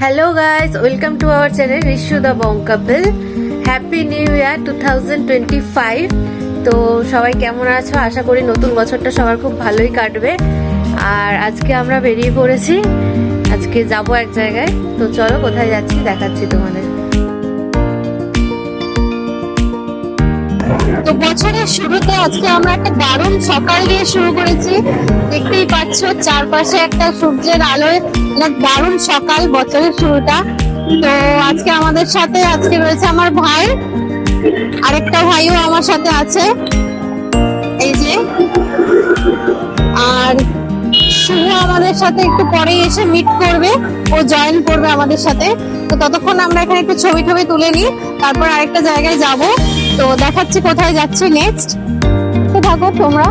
Hello guys, welcome to our channel Rishu the Bong Couple. Happy New Year 2025. তো সবাই কেমন আছো? আশা করি নতুন বছরটা সবার খুব ভালোই কাটবে। আর আজকে আমরা বেরিয়ে পড়েছি, আজকে যাব এক জায়গায়। তো চলো কোথায় যাচ্ছি দেখাচ্ছি তোমাদের। তো বছরের শুরুতে আজকে আমরা একটা দারুণ সকাল দিয়ে শুরু করেছি। দেখতেই পাচ্ছ চারপাশে একটা সূর্যের আলোয় দারুণ সকাল, বছরের শুরুটা। তো আজকে আমাদের সাথে রয়েছে আমার ভাই, আরেকটা ভাইও আমার সাথে আছে, এই যে। আর শুভ আমাদের সাথে একটু পরে এসে মিট করবে, ও জয়েন করবে আমাদের সাথে। তো ততক্ষণ আমরা এখানে একটু ছবি তুলে নিই, তারপর আরেকটা জায়গায় যাব। তো দেখাচ্ছি কোথায় যাচ্ছি নেক্সট। তো থাকো তোমরা।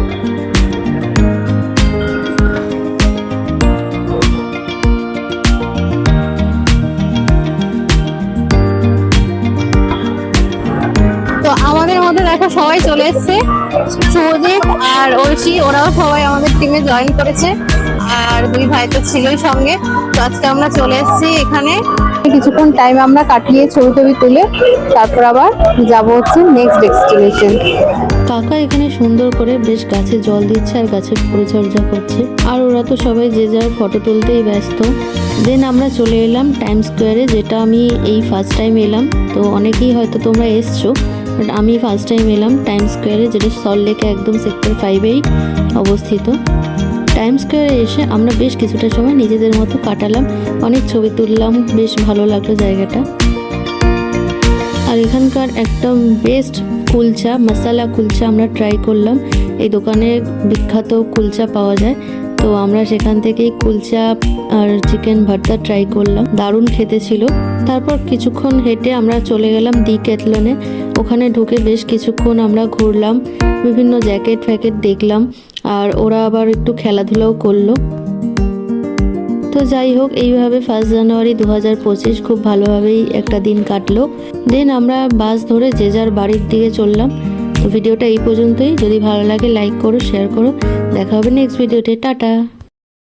তো আমাদের মধ্যে দেখো সবাই চলে এসছে, সুজিত আর ঐশী, ওরাও সবাই আমাদের টিমে জয়েন করেছে। আর দুই ভাই তো ছিলই সঙ্গে। তো আজকে আমরা চলে এসেছি এখানে, কিছুক্ষণ টাইম আমরা কাটিয়ে ছবি তুলে তারপর আবার যাবো হচ্ছে নেক্সট ডেস্টিনেশন। কাকা এখানে সুন্দর করে বেশ গাছে জল দিচ্ছে আর গাছের পরিচর্যা করছে। আর ওরা তো সবাই যে যার ফটো তুলতেই ব্যস্ত। দেন আমরা চলে এলাম টাইম স্কোয়ারে, যেটা আমি এই ফার্স্ট টাইম এলাম। তো অনেকেই হয়তো তোমরা এসছো, বাট আমি ফার্স্ট টাইম এলাম টাইম স্কোয়ারে, যেটা সল্টলেকে একদম সেক্টর 5-এই অবস্থিত। টাইম স্কোয়ারে এসে আমরা বেশ কিছুটা সময় নিজেদের মতো কাটালাম, অনেক ছবি তুললাম, বেশ ভালো লাগলো জায়গাটা। আর এখানকার একটা বেস্ট কুলচা, মশালা কুলচা আমরা ট্রাই করলাম। এই দোকানে বিখ্যাত কুলচা পাওয়া যায়, তো আমরা সেখান থেকেই কুলচা আর চিকেন ভর্তা ট্রাই করলাম, দারুণ খেতে ছিল। তারপর কিছুক্ষণ হেঁটে আমরা চলে গেলাম ডিক্যাথলনে। ওখানে ঢুকে বেশ কিছুক্ষণ আমরা ঘুরলাম, বিভিন্ন জ্যাকেট ফ্যাকেট দেখলাম, আর ওরা আবার একটু খেলাধুলাও করলো। তো যাই হোক, এইভাবে 1 জানুয়ারি 2025 খুব ভালোভাবেই একটা দিন কাটলো। দেন আমরা বাস ধরে যে যার বাড়ির দিকে চললাম। তো ভিডিওটা এই পর্যন্তই। যদি ভালো লাগে লাইক করো, শেয়ার করো। দেখা হবে নেক্সট ভিডিওতে। টাটা।